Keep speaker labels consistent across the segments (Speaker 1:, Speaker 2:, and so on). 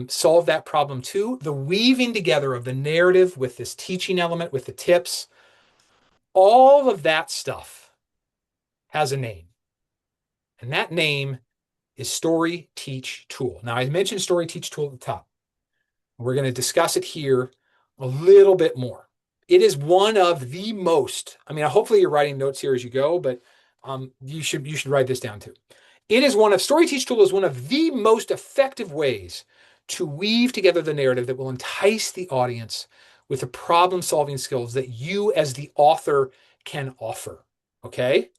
Speaker 1: solve that problem too. The weaving together of the narrative with this teaching element, with the tips, all of that stuff has a name. And that name is Story Teach Tool. Now, I mentioned Story Teach Tool at the top. We're going to discuss it here a little bit more. It is one of the most, I mean, hopefully you're writing notes here as you go, but you should write this down too. Story Teach Tool is one of the most effective ways to weave together the narrative that will entice the audience with the problem-solving skills that you as the author can offer. Okay?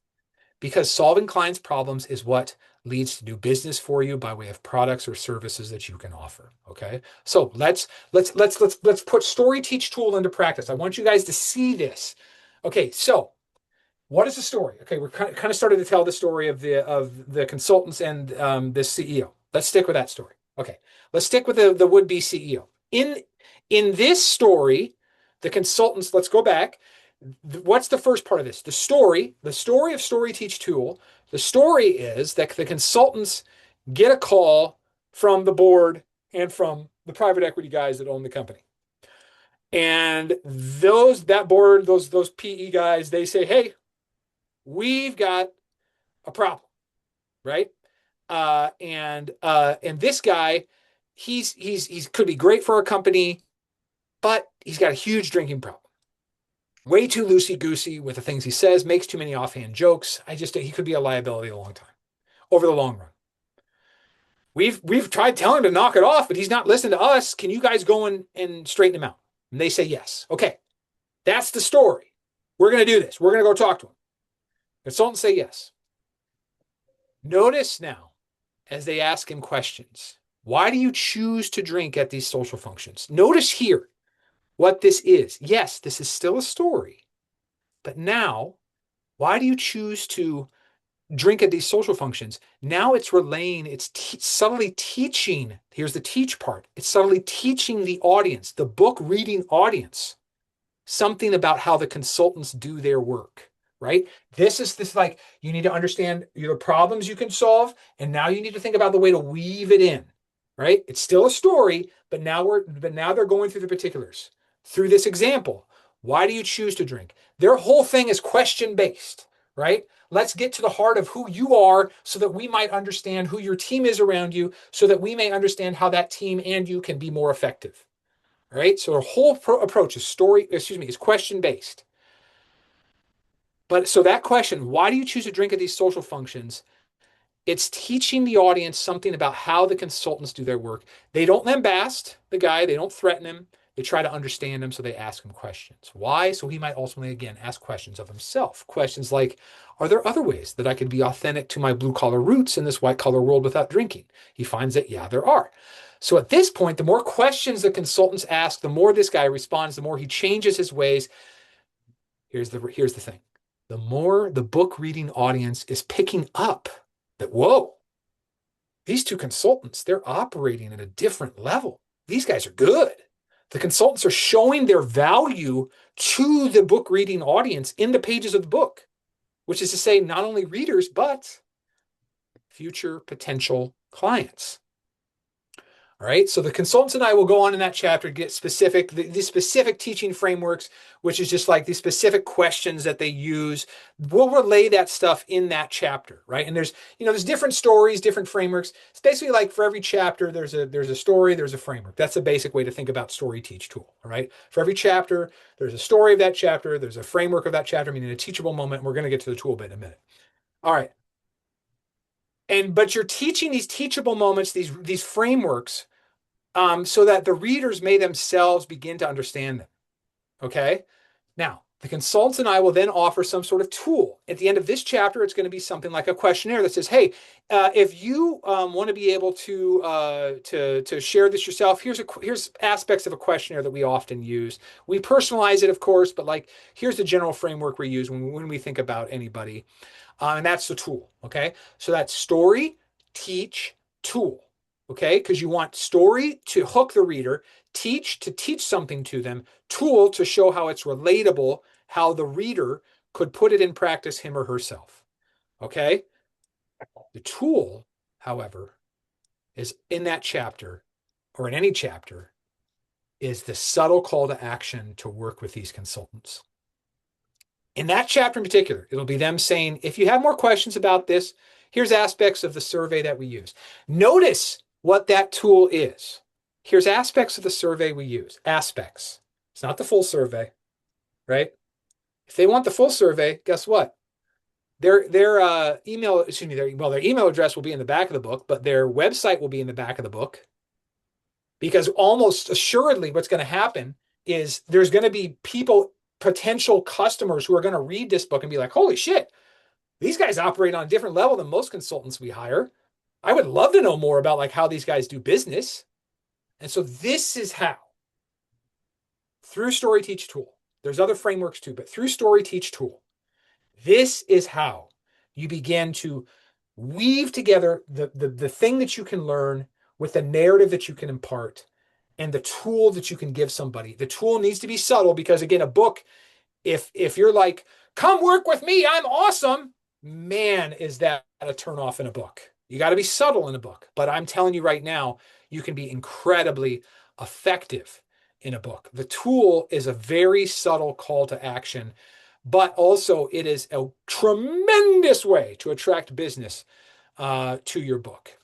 Speaker 1: Because solving clients' problems is what leads to new business for you by way of products or services that you can offer. Okay, so let's put Story Teach Tool into practice. I want you guys to see this. Okay, so what is the story? Okay, we're kind of started to tell the story of the consultants and this CEO. Let's stick with that story. Okay, let's stick with the would-be CEO. In this story, the consultants. Let's go back. What's the first part of this? The story of Story Teach Tool. The story is that the consultants get a call from the board and from the private equity guys that own the company. And that board, those PE guys, they say, hey, we've got a problem, right? And this guy, he's could be great for our company, but he's got a huge drinking problem. Way too loosey-goosey with the things he says, makes too many offhand jokes. He could be a liability a long time, over the long run. We've tried telling him to knock it off, but he's not listening to us. Can you guys go and straighten him out? And they say yes. Okay, that's the story. We're going to do this. We're going to go talk to him. Consultants say yes. Notice now, as they ask him questions, why do you choose to drink at these social functions? Notice here what this is. Yes, this is still a story. But now, why do you choose to drink at these social functions? Now it's relaying, it's subtly teaching. Here's the teach part. It's subtly teaching the audience, the book reading audience, something about how the consultants do their work, right? This like, you need to understand the problems you can solve. And now you need to think about the way to weave it in, right? It's still a story, but now they're going through the particulars. Through this example, why do you choose to drink? Their whole thing is question-based, right? Let's get to the heart of who you are so that we might understand who your team is around you, so that we may understand how that team and you can be more effective. All right. So our whole approach is question-based. But so that question, why do you choose to drink at these social functions? It's teaching the audience something about how the consultants do their work. They don't lambast the guy. They don't threaten him. They try to understand him, so they ask him questions. Why? So he might ultimately, again, ask questions of himself. Questions like, are there other ways that I could be authentic to my blue-collar roots in this white-collar world without drinking? He finds that, yeah, there are. So at this point, the more questions the consultants ask, the more this guy responds, the more he changes his ways. Here's the thing. The more the book reading audience is picking up that, whoa, these two consultants, they're operating at a different level. These guys are good. The consultants are showing their value to the book reading audience in the pages of the book, which is to say, not only readers, but future potential clients. All right. So the consultants and I will go on in that chapter to get specific, the specific teaching frameworks, which is just like the specific questions that they use. We'll relay that stuff in that chapter, right? And there's different stories, different frameworks. It's basically like for every chapter, there's a story, there's a framework. That's the basic way to think about Story Teach Tool, all right? For every chapter, there's a story of that chapter, there's a framework of that chapter, meaning a teachable moment. We're going to get to the tool bit in a minute. All right. But you're teaching these teachable moments, these frameworks, so that the readers may themselves begin to understand them. Okay? Now, the consultants and I will then offer some sort of tool. At the end of this chapter, it's going to be something like a questionnaire that says, hey, if you want to be able to share this yourself, here's aspects of a questionnaire that we often use. We personalize it, of course, but like here's the general framework we use when we think about anybody. And that's the tool. Okay? So that's Story Teach Tool. Okay, because you want story to hook the reader, teach to teach something to them, tool to show how it's relatable, how the reader could put it in practice him or herself. Okay, the tool, however, is in that chapter or in any chapter is the subtle call to action to work with these consultants. In that chapter in particular, it'll be them saying, if you have more questions about this, here's aspects of the survey that we use. Notice what that tool is. Here's aspects of the survey we use. Aspects. It's not the full survey, right? If they want the full survey, guess what? Their email, excuse me, their email address will be in the back of the book, but their website will be in the back of the book. Because almost assuredly what's going to happen is there's going to be people, potential customers who are going to read this book and be like, holy shit, these guys operate on a different level than most consultants we hire. I would love to know more about like how these guys do business. And so this is how, through Story Teach Tool, there's other frameworks too, but through Story Teach Tool, this is how you begin to weave together the thing that you can learn with the narrative that you can impart and the tool that you can give somebody. The tool needs to be subtle because, again, a book, if you're like, come work with me, I'm awesome, man, is that a turnoff in a book. You got to be subtle in a book. But I'm telling you right now, you can be incredibly effective in a book. The tool is a very subtle call to action, but also it is a tremendous way to attract business to your book.